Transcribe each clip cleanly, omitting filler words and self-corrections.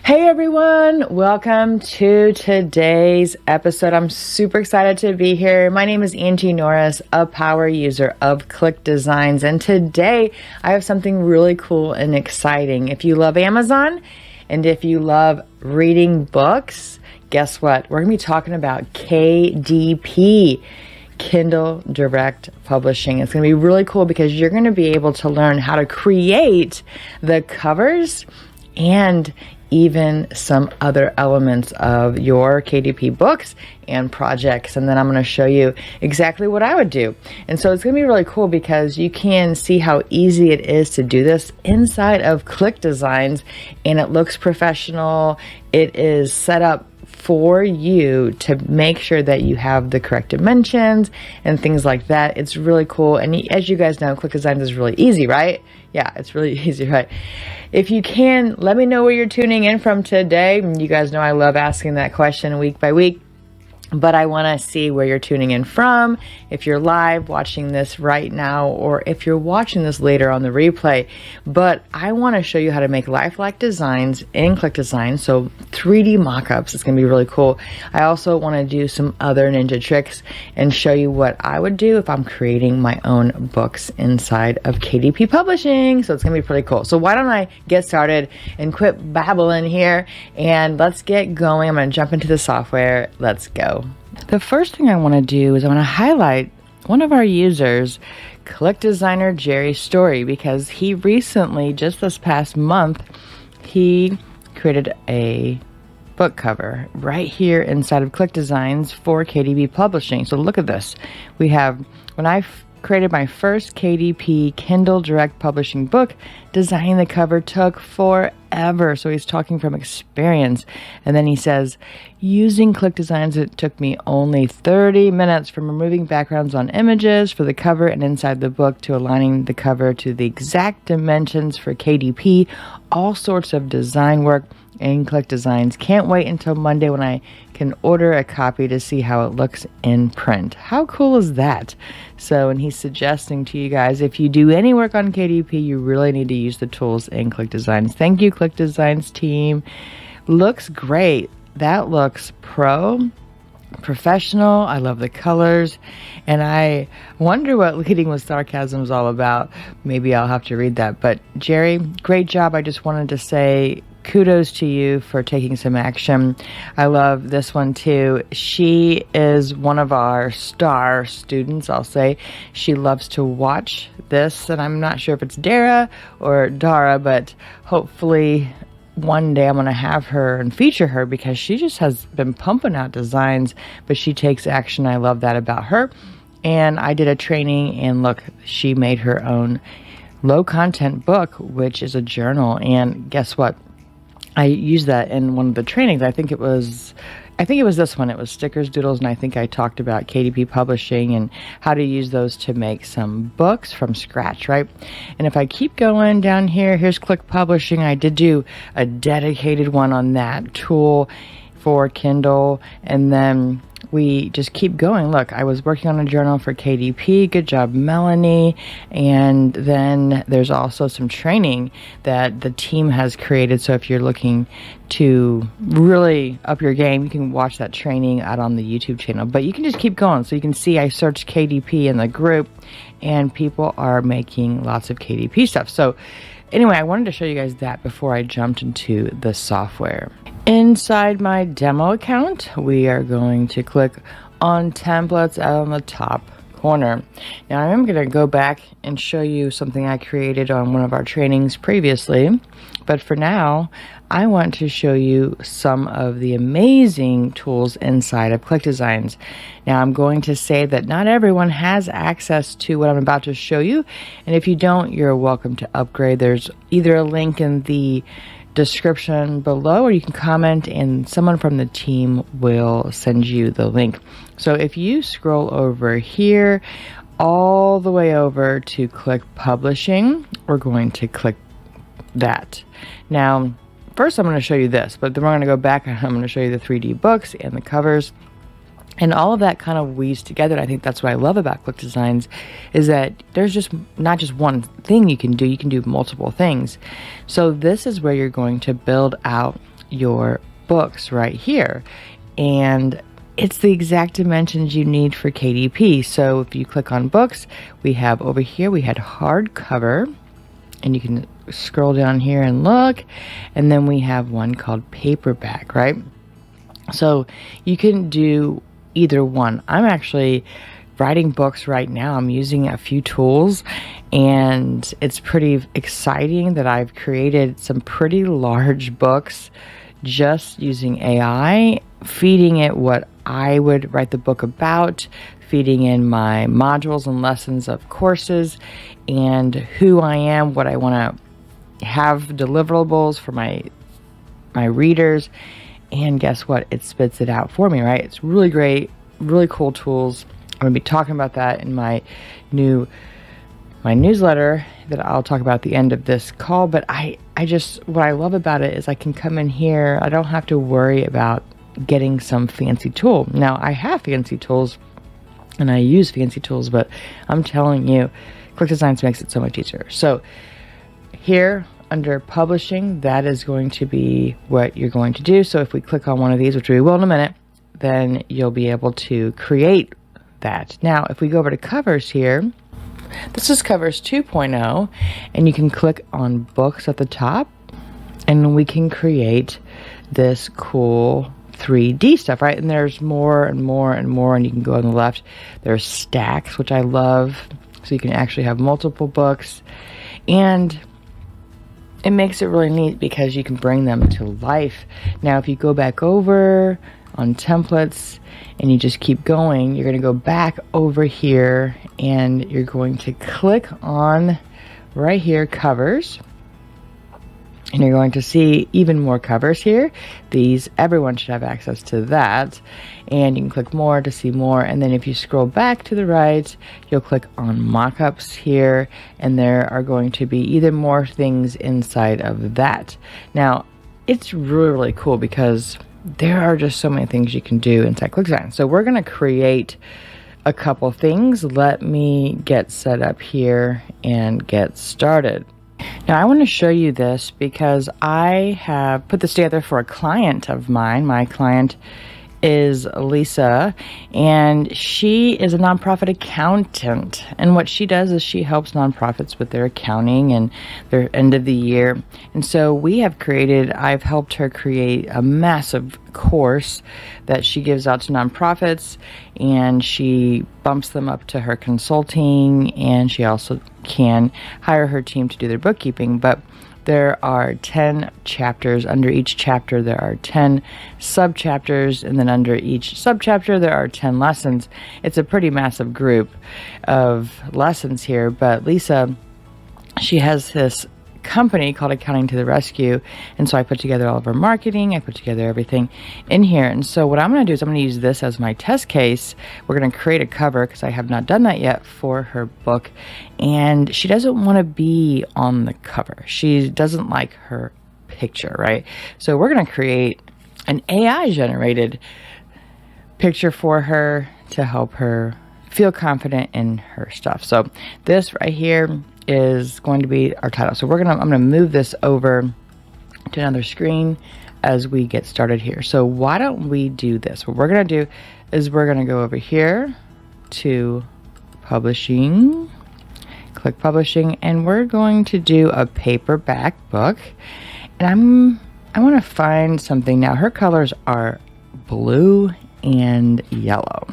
Hey everyone, welcome to today's episode. I'm super excited to be here. My name is Angie Norris, a power user of ClickDesigns, and today I have something really cool and exciting. If you love Amazon and if you love reading books, guess what? We're going to be talking about KDP. Kindle Direct Publishing. It's going to be really cool because you're going to be able to learn how to create the covers and even some other elements of your KDP books and projects. And then I'm going to show you exactly what I would do. And so it's going to be really cool because you can see how easy it is to do this inside of ClickDesigns, and it looks professional. It is set up for you to make sure that you have the correct dimensions and things like that. It's really cool. And as you guys know, ClickDesigns is really easy, right? Yeah, it's really easy, right? If you can, let me know where you're tuning in from today. You guys know I love asking that question week by week. But I want to see where you're tuning in from, if you're live watching this right now, or if you're watching this later on the replay. But I want to show you how to make lifelike designs in ClickDesigns, so 3D mockups. It's going to be really cool. I also want to do some other ninja tricks and show you what I would do if I'm creating my own books inside of KDP Publishing. So it's going to be pretty cool. So why don't I get started and quit babbling here, and let's get going. I'm going to jump into the software. Let's go. The first thing I want to do is I want to highlight one of our users, Click Designer Jerry's story, because he recently, just this past month, he created a book cover right here inside of ClickDesigns for KDP Publishing. So look at this. We have, when I created my first KDP Kindle Direct Publishing book, designing the cover took forever. So he's talking from experience. And then he says, using ClickDesigns, it took me only 30 minutes from removing backgrounds on images for the cover and inside the book to aligning the cover to the exact dimensions for KDP. All sorts of design work in ClickDesigns. Can't wait until Monday when I can order a copy to see how it looks in print. How cool is that? So, and he's suggesting to you guys, if you do any work on KDP, you really need to use the tools in ClickDesigns. Thank you, ClickDesigns team. Looks great. That looks professional. I love the colors, and I wonder what leading with sarcasm is all about. Maybe I'll have to read that. But Jerry, great job. I just wanted to say kudos to you for taking some action. I love this one too. She is one of our star students, I'll say. She loves to watch this, and I'm not sure if it's Dara or Dara, but hopefully one day I'm going to have her and feature her because she just has been pumping out designs, but she takes action. I love that about her. And I did a training, and look, she made her own low content book, which is a journal. And guess what? I used that in one of the trainings. I think it was this one. It was stickers, doodles, and I think I talked about KDP Publishing and how to use those to make some books from scratch, right? And if I keep going down here, here's Click Publishing. I did do a dedicated one on that tool for Kindle, and then we just keep going. Look, I was working on a journal for KDP. Good job, Melanie. And then there's also some training that the team has created. So if you're looking to really up your game, you can watch that training out on the YouTube channel. But you can just keep going. So you can see I searched KDP in the group, and people are making lots of KDP stuff. So anyway, I wanted to show you guys that before I jumped into the software. Inside my demo account, we are going to click on templates out on the top corner. Now I'm going to go back and show you something I created on one of our trainings previously, but for now I want to show you some of the amazing tools inside of ClickDesigns. Now I'm going to say that not everyone has access to what I'm about to show you, and if you don't, you're welcome to upgrade. There's either a link in the description below, or you can comment and someone from the team will send you the link. So if you scroll over here all the way over to Click Publishing, we're going to click that. Now first I'm going to show you this, but then we're going to go back and I'm going to show you the 3D books and the covers. And all of that kind of weaves together. I think that's what I love about ClickDesigns, is that there's just not just one thing you can do multiple things. So this is where you're going to build out your books right here. And it's the exact dimensions you need for KDP. So if you click on books, we have over here, we had hardcover, and you can scroll down here and look, and then we have one called paperback, right? So you can do either one. I'm actually writing books right now. I'm using a few tools, and it's pretty exciting that I've created some pretty large books just using AI, feeding it what I would write the book about, feeding in my modules and lessons of courses, and who I am, what I want to have deliverables for my readers. And guess what? It spits it out for me, right? It's really great, really cool tools. I'm going to be talking about that in my newsletter that I'll talk about at the end of this call. But what I love about it is I can come in here. I don't have to worry about getting some fancy tool. Now, I have fancy tools and I use fancy tools, but I'm telling you, ClickDesigns makes it so much easier. So here under publishing, that is going to be what you're going to do. So if we click on one of these, which we will in a minute, then you'll be able to create that. Now, if we go over to covers here, this is covers 2.0, and you can click on books at the top, and we can create this cool 3D stuff, right? And there's more and more and more, and you can go on the left. There's stacks, which I love, so you can actually have multiple books, and it makes it really neat because you can bring them to life. Now, if you go back over on templates and you just keep going, you're going to go back over here and you're going to click on right here, covers, and you're going to see even more covers here. Everyone should have access to that, and you can click more to see more. And then if you scroll back to the right, you'll click on mockups here, and there are going to be either more things inside of that. Now, it's really, really cool because there are just so many things you can do inside ClickDesigns. So we're going to create a couple things. Let me get set up here and get started. Now, I want to show you this because I have put this together for a client of mine. My client is Lisa, and she is a nonprofit accountant. And what she does is she helps nonprofits with their accounting and their end of the year. And so I've helped her create a massive course that she gives out to nonprofits, and she bumps them up to her consulting, and she also can hire her team to do their bookkeeping. But there are 10 chapters. Under each chapter, there are 10 sub-chapters, and then under each sub-chapter, there are 10 lessons. It's a pretty massive group of lessons here, but Lisa, she has this company called Accounting to the Rescue, and so I put together all of her marketing, I put together everything in here. And so what I'm going to do is I'm going to use this as my test case. We're going to create a cover because I have not done that yet for her book, and she doesn't want to be on the cover. She doesn't like her picture, right? So we're going to create an AI generated picture for her to help her feel confident in her stuff. So this right here is going to be our title. So I'm going to move this over to another screen as we get started here. So why don't we do this? What we're going to do is we're going to go over here to publishing, click publishing, and we're going to do a paperback book. And I want to find something. Now her colors are blue and yellow.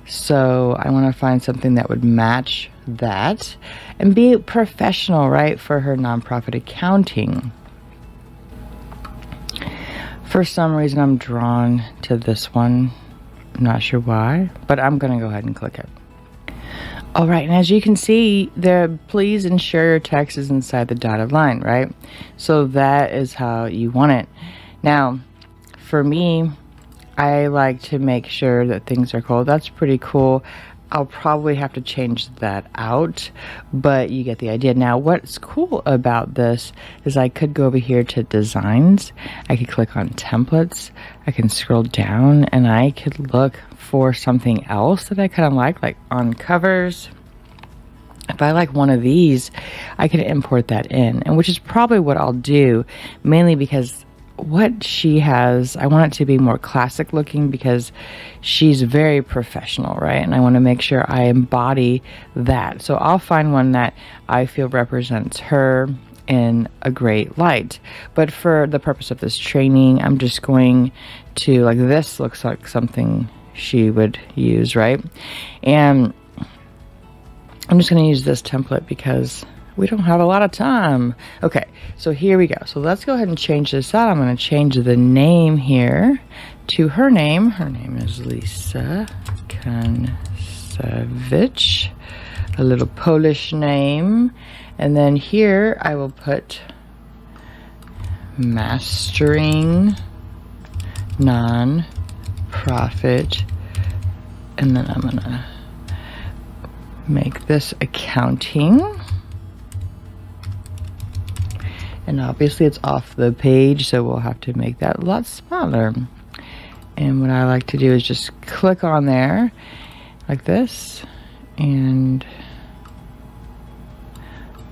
So I want to find something that would match that and be professional, right, for her nonprofit accounting. For some reason, I'm drawn to this one. I'm not sure why, but I'm going to go ahead and click it. All right, and as you can see there, please ensure your text is inside the dotted line, right? So that is how you want it. Now, for me, I like to make sure that things are cool. That's pretty cool. I'll probably have to change that out, but you get the idea. Now, what's cool about this is I could go over here to designs. I could click on templates. I can scroll down and I could look for something else that I kind of like on covers. If I like one of these, I can import that in, and which is probably what I'll do, mainly because what she has, I want it to be more classic looking because she's very professional, right? And I want to make sure I embody that. So I'll find one that I feel represents her in a great light. But for the purpose of this training, I'm just going to, like, this looks like something she would use, right? And I'm just going to use this template because we don't have a lot of time. Okay, so here we go. So let's go ahead and change this out. I'm going to change the name here to her name. Her name is Lisa Kancevich, a little Polish name. And then here I will put mastering non-profit, and then I'm going to make this accounting. And obviously it's off the page, so we'll have to make that a lot smaller. And what I like to do is just click on there like this, and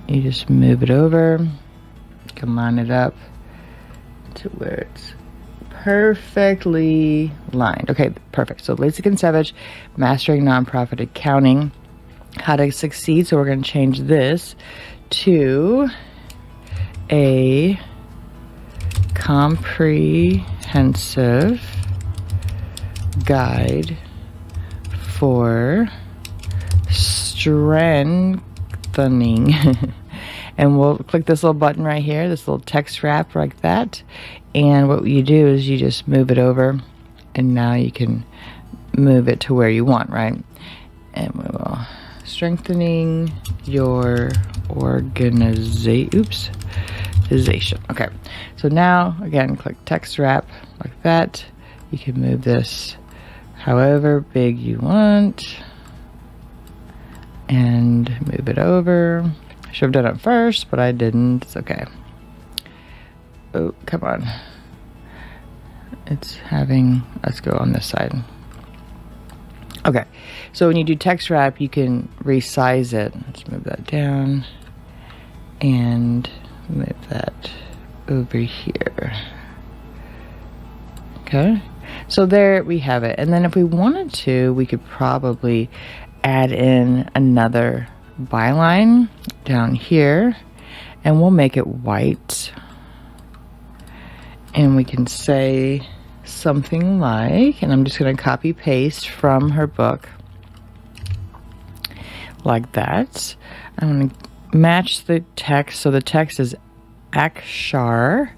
you just move it over. You can line it up to where it's perfectly lined. Okay, perfect. So Lisa Kancevich, Mastering Nonprofit Accounting, How to Succeed. So we're going to change this to a comprehensive guide for strengthening. And we'll click this little button right here, this little text wrap like that. And what you do is you just move it over, and now you can move it to where you want, right? And we will strengthening your organization. Okay, so now again, click text wrap like that. You can move this however big you want and move it over. I should have done it first, but I didn't. It's okay. Oh, come on. It's having, let's go on this side. Okay, so when you do text wrap, you can resize it. Let's move that down and move that over here. Okay, so there we have it. And then if we wanted to, we could probably add in another byline down here, and we'll make it white. And we can say something like, and I'm just going to copy paste from her book like that. I'm going to match the text. So the text is Akshar.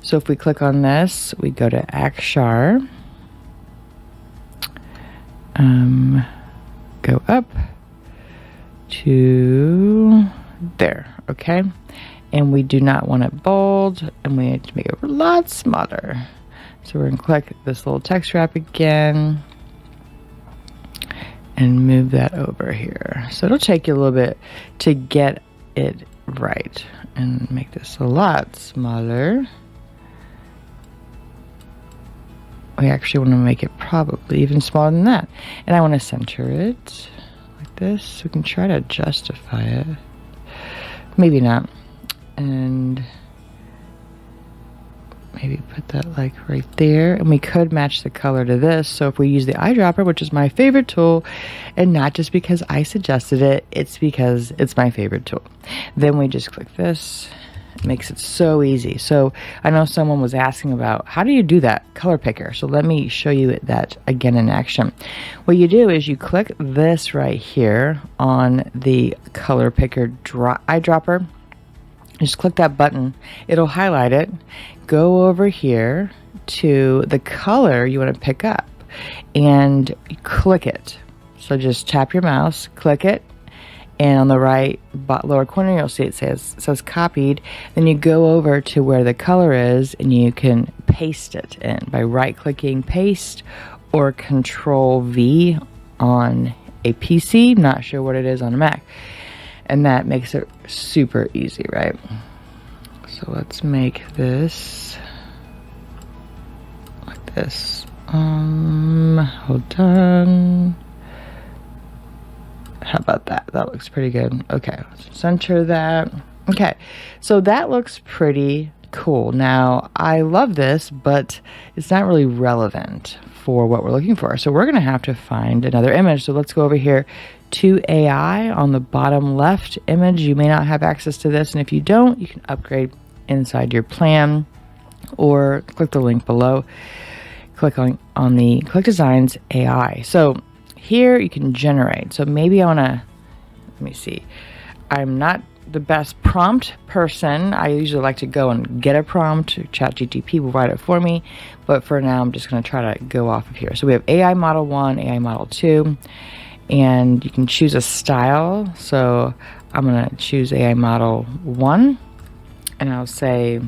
So if we click on this, we go to Akshar, go up to there, okay? And we do not want it bold, and we need to make it a lot smaller. So we're going to click this little text wrap again and move that over here. So it'll take you a little bit to get it right, and make this a lot smaller. We actually want to make it probably even smaller than that. And I want to center it like this. We can try to justify it. Maybe not. And maybe put that like right there. And we could match the color to this. So if we use the eyedropper, which is my favorite tool, and not just because I suggested it, it's because it's my favorite tool. Then we just click this. It makes it so easy. So I know someone was asking about, how do you do that color picker? So let me show you that again in action. What you do is you click this right here on the color picker eyedropper. Just click that button. It'll highlight it. Go over here to the color you want to pick up and click it. So just tap your mouse, click it, and on the right lower corner you'll see it says copied. Then you go over to where the color is, and you can paste it in by right clicking paste or Control V on a PC. Not sure what it is on a Mac. And that makes it super easy, right? So let's make this like this. Hold on. How about that? That looks pretty good. Okay, let's center that. Okay, so that looks pretty cool. Now, I love this, but it's not really relevant for what we're looking for. So we're going to have to find another image. So let's go over here to AI on the bottom left image. You may not have access to this, and if you don't, you can upgrade inside your plan or click the link below. Click on the ClickDesigns AI. So here you can generate. So maybe I want to, let me see. I'm not the best prompt person. I usually like to go and get a prompt. ChatGPT will write it for me. But for now, I'm just going to try to go off of here. So we have AI Model 1, AI Model 2. And you can choose a style. So I'm going to choose AI Model 1. And I'll say,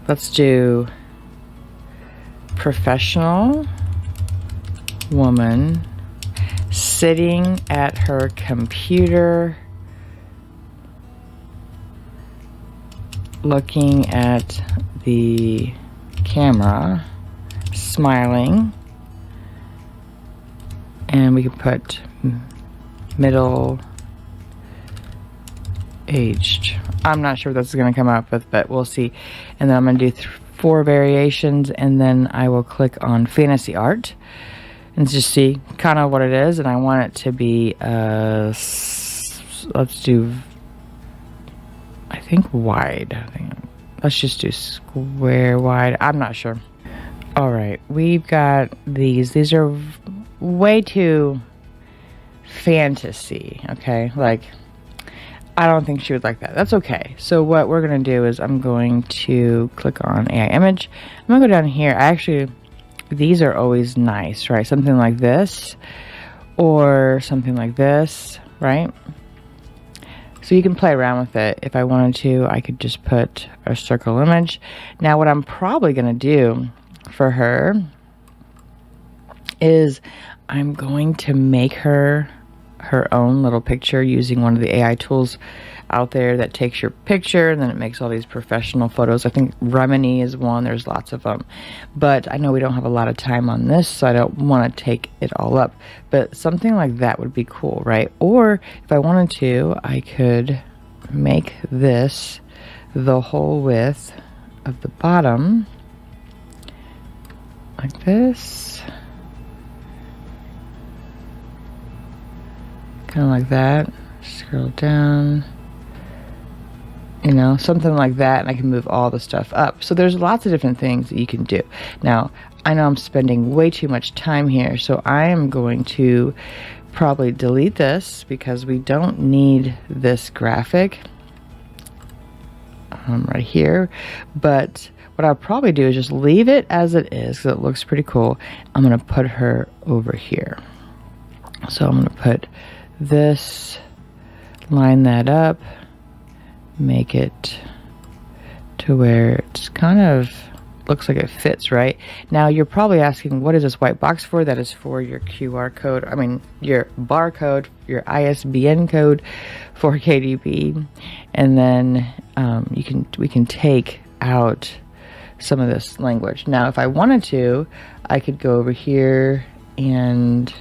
let's do professional woman sitting at her computer looking at the camera, smiling, and we can put middle aged. I'm not sure what this is going to come up with, but we'll see. And then I'm going to do 4 variations, and then I will click on fantasy art and just see kind of what it is. And I want it to be let's do, I think, wide. Let's just do square wide. I'm not sure. All right, we've got these are way too fantasy. Okay, like I don't think she would like that. That's okay. So what we're going to do is I'm going to click on AI image. I'm going to go down here. These are always nice, right? Something like this or something like this, right? So you can play around with it. If I wanted to, I could just put a circle image. Now what I'm probably going to do for her is I'm going to make her own little picture using one of the AI tools out there that takes your picture and then it makes all these professional photos. I think Remini is one. There's lots of them. But I know we don't have a lot of time on this, so I don't want to take it all up. But something like that would be cool, right? Or if I wanted to, I could make this the whole width of the bottom like this. Kind of like that. Scroll down, you know, something like that, and I can move all the stuff up. So there's lots of different things that you can do. Now, I know I'm spending way too much time here, so I am going to probably delete this because we don't need this graphic right here. But what I'll probably do is just leave it as it is because it looks pretty cool. I'm going to put her over here. So I'm going to put this, line that up, make it to where it's kind of looks like it fits, right? Now you're probably asking, what is this white box for? That is for your QR code, your barcode, your ISBN code for KDP. And then we can take out some of this language. Now if I wanted to, I could go over here and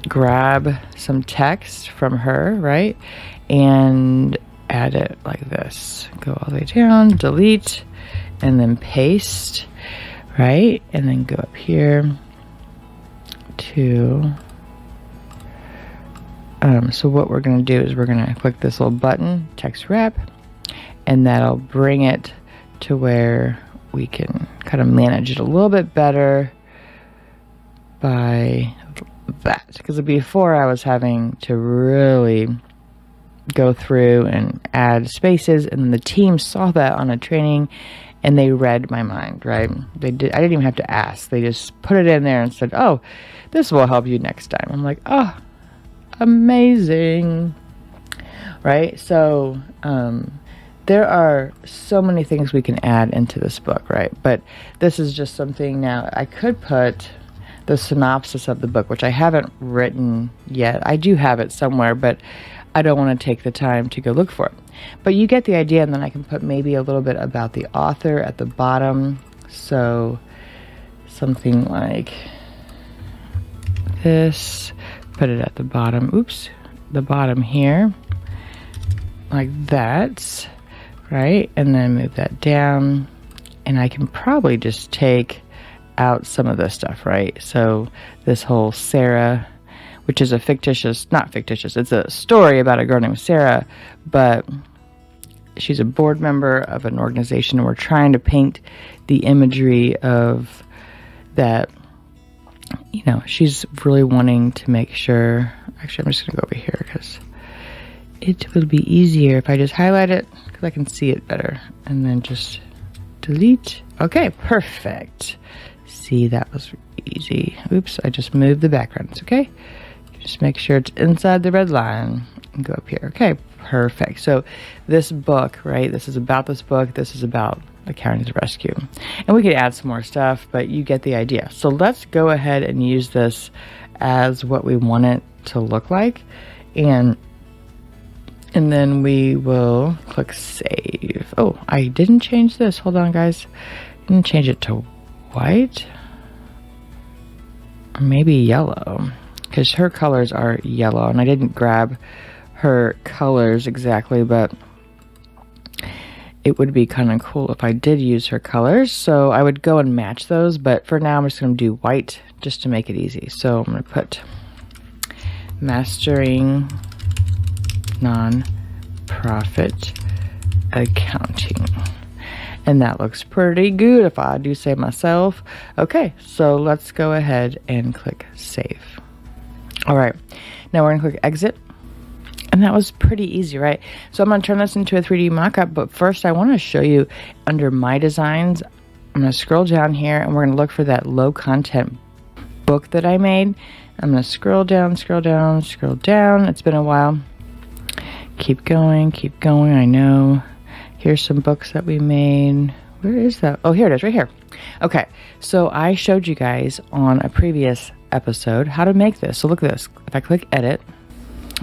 grab some text from her, right? And add it like this. Go all the way down, delete, and then paste, right? And then go up here to, so what we're going to do is we're going to click this little button, text wrap, and that'll bring it to where we can kind of manage it a little bit better by that, because before I was having to really go through and add spaces, and the team saw that on a training and they read my mind, right? I didn't even have to ask. They just put it in there and said, oh, this will help you next time. I'm like, oh, amazing, right? So there are so many things we can add into this book, right? But this is just something. Now I could put the synopsis of the book, which I haven't written yet. I do have it somewhere, but I don't want to take the time to go look for it. But you get the idea, and then I can put maybe a little bit about the author at the bottom. So something like this, put it at the bottom. Oops, the bottom here. like that, right? And then move that down, and I can probably just take out some of this stuff, right? So this whole Sarah, which is a fictitious, not fictitious, it's a story about a girl named Sarah, but she's a board member of an organization, and we're trying to paint the imagery of that, you know, she's really wanting to make sure. Actually, I'm just gonna go over here because it will be easier if I just highlight it, because I can see it better, and then just delete. Okay, perfect. See, that was easy. Oops, I just moved the backgrounds. Okay, just make sure it's inside the red line and go up here. Okay, perfect. So this book, right, this is about this book, this is about the county's rescue, and we could add some more stuff, but you get the idea. So let's go ahead and use this as what we want it to look like, and then we will click save. Oh, I didn't change this. Hold on, guys. I didn't change it to white, or maybe yellow, because her colors are yellow, and I didn't grab her colors exactly, but it would be kind of cool if I did use her colors, so I would go and match those, but for now I'm just going to do white just to make it easy. So I'm going to put Mastering Nonprofit Accounting, and that looks pretty good if I do say myself. Okay, so let's go ahead and click save. All right, now we're gonna click exit, and that was pretty easy, right? So I'm gonna turn this into a 3D mockup, but first I want to show you under my designs. I'm gonna scroll down here, and we're gonna look for that low content book that I made. I'm gonna scroll down, scroll down, scroll down. It's been a while. Keep going, keep going. I know. Here's some books that we made. Where is that? Oh, here it is, right here. Okay, so I showed you guys on a previous episode how to make this. So look at this. If I click edit,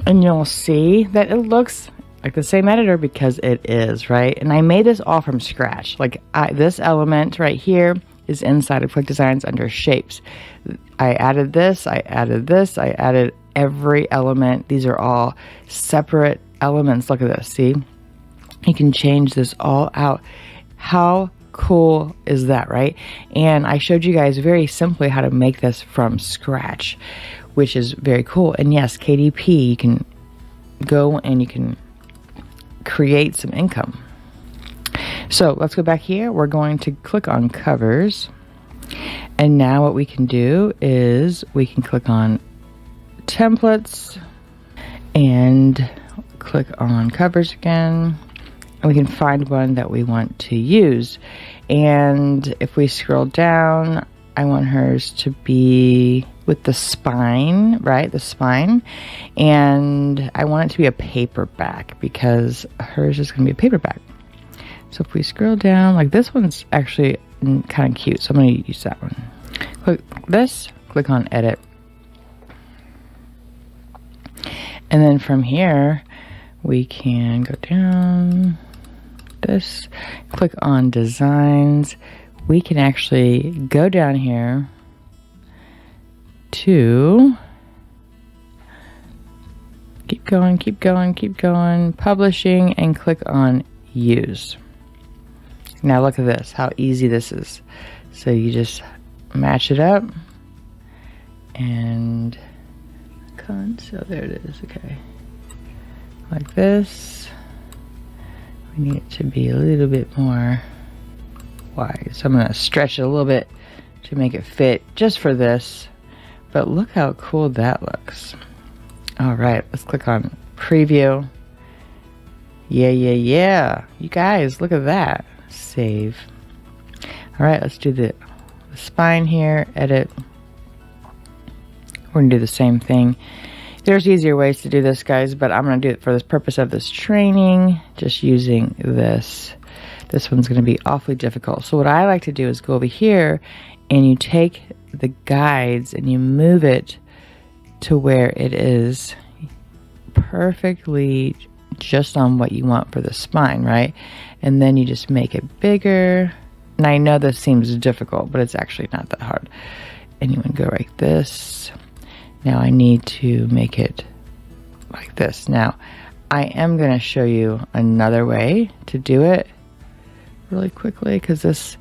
and you'll see that it looks like the same editor, because it is, right? And I made this all from scratch. Like this element right here is inside of ClickDesigns under shapes. I added this, I added this, I added every element. These are all separate elements. Look at this, see? You can change this all out. How cool is that, right? And I showed you guys very simply how to make this from scratch, which is very cool. And yes, KDP, you can go and you can create some income. So let's go back here. We're going to click on covers. And now what we can do is we can click on templates and click on covers again. And we can find one that we want to use. And if we scroll down, I want hers to be with the spine, right? The spine. And I want it to be a paperback, because hers is going to be a paperback. So if we scroll down, like this one's actually kind of cute, so I'm going to use that one. Click this, click on edit. And then from here, we can go down this, click on designs. We can actually go down here to keep going, keep going, keep going, publishing, and click on use. Now look at this, how easy this is. So you just match it up and so there it is. Okay, like this. We need it to be a little bit more wide, so I'm going to stretch it a little bit to make it fit just for this. But look how cool that looks. All right, let's click on preview. Yeah. You guys, look at that. Save. All right, let's do the spine here, edit. We're gonna do the same thing. There's easier ways to do this, guys, but I'm gonna do it for the purpose of this training, just using this. This one's gonna be awfully difficult. So what I like to do is go over here and you take the guides and you move it to where it is perfectly just on what you want for the spine, right? And then you just make it bigger. And I know this seems difficult, but it's actually not that hard. And you want to go like this. Now I need to make it like this. Now, I am going to show you another way to do it really quickly, because this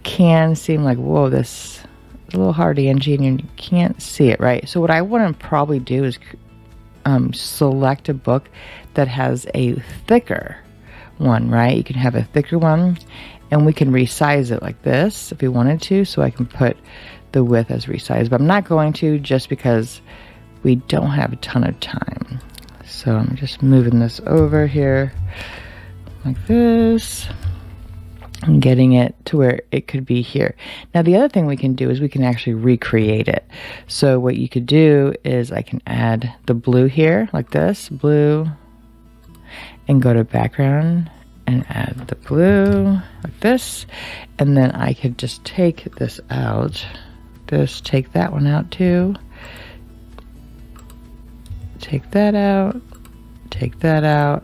can seem like, whoa, this is a little hard to engineer and you can't see it, right? So what I want to probably do is select a book that has a thicker one, right? You can have a thicker one, and we can resize it like this if we wanted to, so I can put the width as resized, but I'm not going to, just because we don't have a ton of time. So I'm just moving this over here like this and getting it to where it could be here. Now the other thing we can do is we can actually recreate it. So what you could do is I can add the blue here like this, blue, and go to background and add the blue like this, and then I could just take this out, take that one out too, take that out,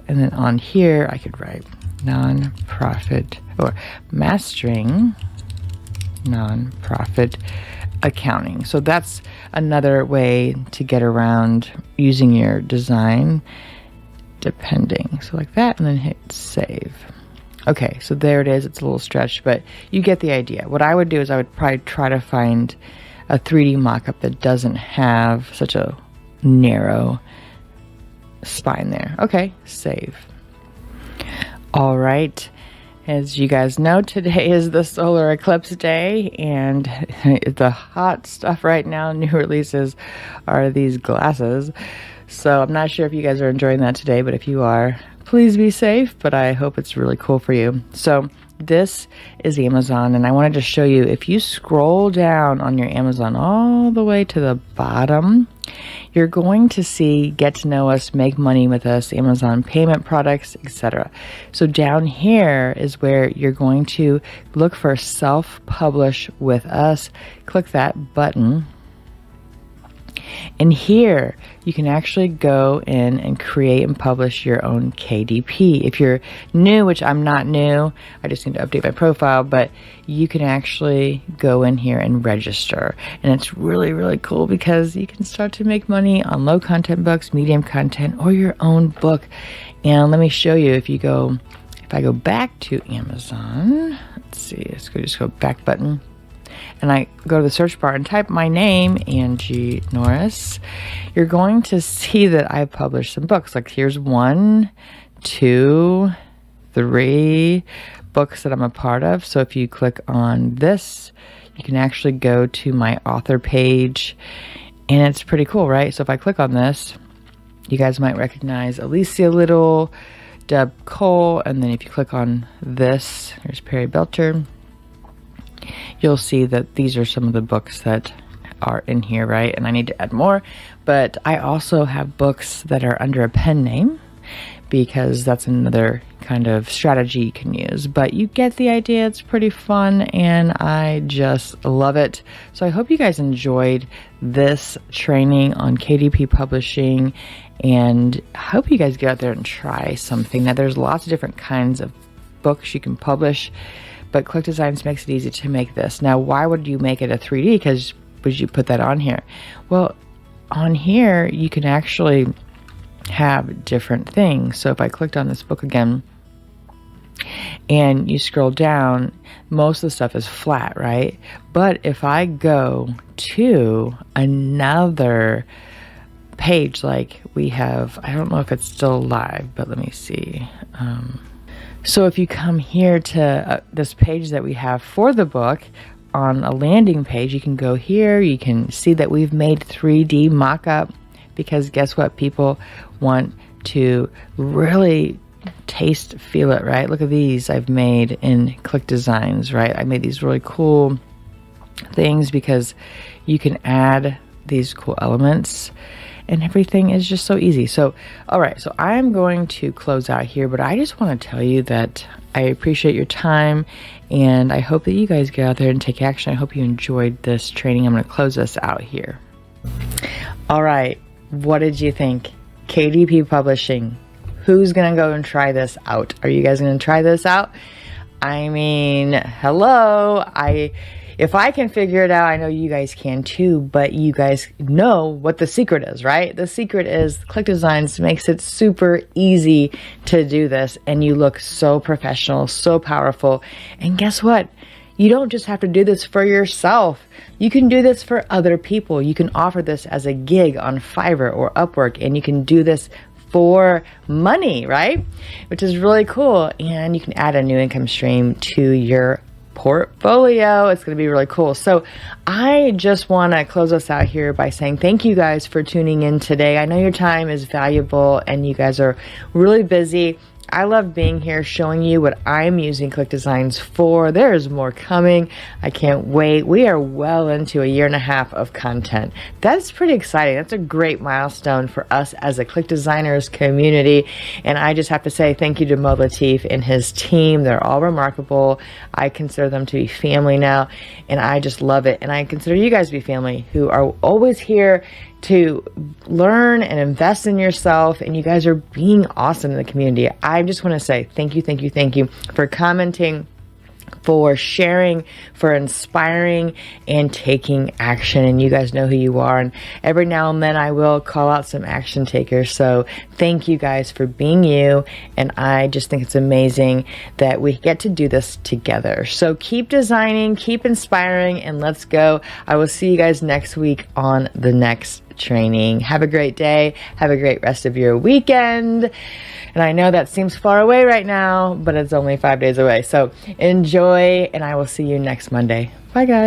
and then on here I could write nonprofit or mastering nonprofit accounting. So that's another way to get around using your design, depending. So like that, and then hit save. Okay, so there it is. It's a little stretched, but you get the idea. What I would do is I would probably try to find a 3D mockup that doesn't have such a narrow spine there. Okay, save. All right. As you guys know, today is the solar eclipse day, and the hot stuff right now, new releases, are these glasses. So I'm not sure if you guys are enjoying that today, but if you are, please be safe, but I hope it's really cool for you. So this is Amazon, and I wanted to show you, if you scroll down on your Amazon all the way to the bottom, you're going to see Get to Know Us, Make Money with Us, Amazon Payment Products, etc. So down here is where you're going to look for Self-Publish with Us. Click that button. And here you can actually go in and create and publish your own KDP. If you're new, which I'm not new, I just need to update my profile, but you can actually go in here and register. And it's really, really cool because you can start to make money on low content books, medium content, or your own book. And let me show you, if I go back to Amazon, let's see, just go back button. And I go to the search bar and type my name, Angie Norris, you're going to see that I published some books. Like here's 1, 2, 3 books that I'm a part of. So if you click on this, you can actually go to my author page, and it's pretty cool, right? So if I click on this, you guys might recognize Alicia Little, Deb Cole, and then if you click on this, here's Perry Belcher. You'll see that these are some of the books that are in here, right? And I need to add more, but I also have books that are under a pen name, because that's another kind of strategy you can use. But you get the idea. It's pretty fun, and I just love it. So I hope you guys enjoyed this training on KDP publishing, and I hope you guys get out there and try something. Now there's lots of different kinds of books you can publish, but ClickDesigns makes it easy to make this. Now, why would you make it a 3D? Because would you put that on here? Well, on here, you can actually have different things. So if I clicked on this book again, and you scroll down, most of the stuff is flat, right? But if I go to another page, like we have, I don't know if it's still live, but let me see. So if you come here to this page that we have for the book on a landing page, you can go here. You can see that we've made 3D mock-up, because guess what? People want to really taste, feel it, right? Look at these I've made in ClickDesigns, right? I made these really cool things because you can add these cool elements, and everything is just so easy. So, all right, so I'm going to close out here, but I just want to tell you that I appreciate your time, and I hope that you guys get out there and take action. I hope you enjoyed this training. I'm going to close this out here. All right, what did you think? KDP Publishing. Who's going to go and try this out? Are you guys going to try this out? I mean, hello. if I can figure it out, I know you guys can too, but you guys know what the secret is, right? The secret is ClickDesigns makes it super easy to do this, and you look so professional, so powerful. And guess what? You don't just have to do this for yourself. You can do this for other people. You can offer this as a gig on Fiverr or Upwork, and you can do this for money, right? Which is really cool. And you can add a new income stream to your portfolio. It's going to be really cool. So I just want to close us out here by saying thank you guys for tuning in today. I know your time is valuable and you guys are really busy. I love being here showing you what I'm using ClickDesigns for. There's more coming. I can't wait. We are well into a 1.5 years of content. That's pretty exciting. That's a great milestone for us as a ClickDesigners community. And I just have to say thank you to Mo Latif and his team. They're all remarkable. I consider them to be family now, and I just love it. And I consider you guys to be family who are always here to learn and invest in yourself, and you guys are being awesome in the community. I just want to say thank you for commenting, for sharing, for inspiring, and taking action. And you guys know who you are. And every now and then I will call out some action takers. So thank you guys for being you. And I just think it's amazing that we get to do this together. So keep designing, keep inspiring, and let's go. I will see you guys next week on the next training. Have a great day. Have a great rest of your weekend. And I know that seems far away right now, but it's only 5 days away. So enjoy, and I will see you next Monday. Bye, guys.